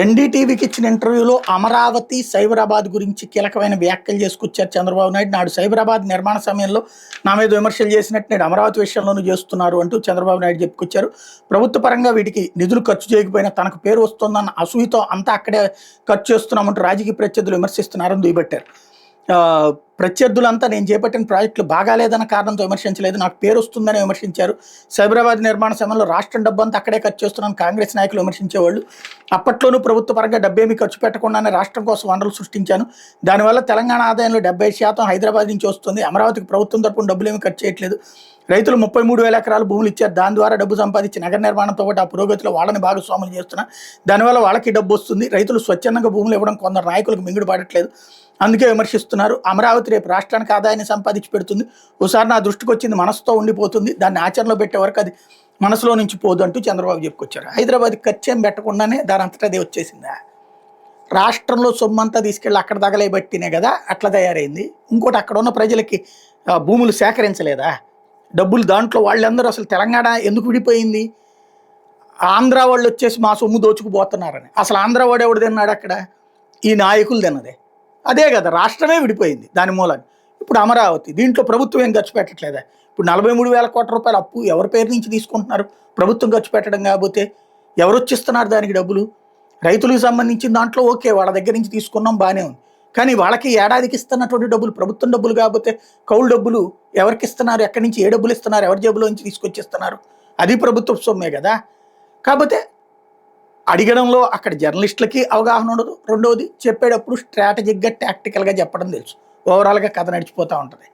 ఎన్డీటీవీకి ఇచ్చిన ఇంటర్వ్యూలో అమరావతి, సైబరాబాద్ గురించి కీలకమైన వ్యాఖ్యలు చేసుకొచ్చారు చంద్రబాబు నాయుడు. నాడు సైబరాబాద్ నిర్మాణ సమయంలో నా మీద విమర్శలు చేసినట్టు నేడు అమరావతి విషయంలోనూ చేస్తున్నారు అంటూ చంద్రబాబు నాయుడు చెప్పుకొచ్చారు. ప్రభుత్వ పరంగా వీటికి నిధులు ఖర్చు చేయకపోయినా తనకు పేరు వస్తుందన్న అసూయతో అంతా అక్కడే ఖర్చు చేస్తున్నామంటూ రాజకీయ ప్రత్యర్థులు విమర్శిస్తున్నారని దుయ్యబట్టారు. ప్రత్యర్థులంతా నేను చేపట్టిన ప్రాజెక్టులు బాగాలేదన్న కారణంతో విమర్శించలేదు, నాకు పేరు వస్తుందని విమర్శించారు. సైబరాబాద్ నిర్మాణ సమయంలో రాష్ట్రం డబ్బంతా అక్కడే ఖర్చు చేస్తున్నాను కాంగ్రెస్ నాయకులు విమర్శించేవాళ్ళు. అప్పట్లోనూ ప్రభుత్వ పరంగా డబ్బేమీ ఖర్చు పెట్టకుండానే రాష్ట్రం కోసం వనరులు సృష్టించాను. దానివల్ల తెలంగాణ ఆదాయంలో 70% హైదరాబాద్ నుంచి వస్తుంది. అమరావతికి ప్రభుత్వం తరపున డబ్బులు ఏమీ ఖర్చు చేయట్లేదు. రైతులు 33,000 ఎకరాలు భూములు ఇచ్చారు. దాని ద్వారా డబ్బు సంపాదించి నగర నిర్మాణంతో పాటు ఆ పురోగతిలో వాళ్ళని భాగస్వాములు చేస్తున్నా. దానివల్ల వాళ్ళకి డబ్బు వస్తుంది. రైతులు స్వచ్ఛందంగా భూములు ఇవ్వడం కొందరు నాయకులకు మింగుడు పడట్లేదు, అందుకే విమర్శిస్తున్నారు. అమరావతి రేపు రాష్ట్రానికి ఆదాయాన్ని సంపాదించి పెడుతుంది. ఒకసారి నా దృష్టికి వచ్చింది మనసుతో ఉండిపోతుంది, దాన్ని ఆచరణలో పెట్టే వరకు అది మనసులో నుంచి పోదు అంటూ చంద్రబాబు చెప్పుకొచ్చారు. హైదరాబాద్ ఖర్చు ఏం పెట్టకుండానే దాని అంతటా అది వచ్చేసిందా? రాష్ట్రంలో సొమ్మంతా తీసుకెళ్ళి అక్కడ తగలేబట్టినే కదా అట్లా తయారైంది. ఇంకోటి అక్కడ ఉన్న ప్రజలకి భూములు సేకరించలేదా? డబ్బులు దాంట్లో వాళ్ళందరూ అసలు తెలంగాణ ఎందుకు విడిపోయింది? ఆంధ్ర వాళ్ళు వచ్చేసి మా సొమ్ము దోచుకుపోతున్నారని. అసలు ఆంధ్ర వాడు ఎవడు తిన్నాడు అక్కడ? ఈ నాయకులు తిన్నదే. అదే కదా, రాష్ట్రమే విడిపోయింది దాని మూలంగా. ఇప్పుడు అమరావతి దీంట్లో ప్రభుత్వం ఏం ఖర్చు పెట్టట్లేదా? ఇప్పుడు 43,000 కోట్ల రూపాయల అప్పు ఎవరి పేరు నుంచి తీసుకుంటున్నారు? ప్రభుత్వం ఖర్చు పెట్టడం కాకపోతే ఎవరు వచ్చిస్తున్నారు దానికి డబ్బులు? రైతులకు సంబంధించిన దాంట్లో ఓకే, వాళ్ళ దగ్గర నుంచి తీసుకున్నాం బాగానే ఉంది. కానీ వాళ్ళకి ఏడాదికి ఇస్తున్నటువంటి డబ్బులు ప్రభుత్వం డబ్బులు కాకపోతే కౌలు డబ్బులు ఎవరికి ఇస్తున్నారు? ఎక్కడి నుంచి ఏ డబ్బులు ఇస్తున్నారు? ఎవరి జేబులో నుంచి తీసుకొచ్చిస్తున్నారు? అది ప్రభుత్వ సొమ్మే కదా. కాకపోతే అడిగడంలో అక్కడ జర్నలిస్టులకి అవగాహన ఉండదు. రెండవది చెప్పేటప్పుడు స్ట్రాటజిక్గా టాక్టికల్గా చెప్పడం తెలుసు. ఓవరాల్గా కథ నడిచిపోతూ ఉంటుంది.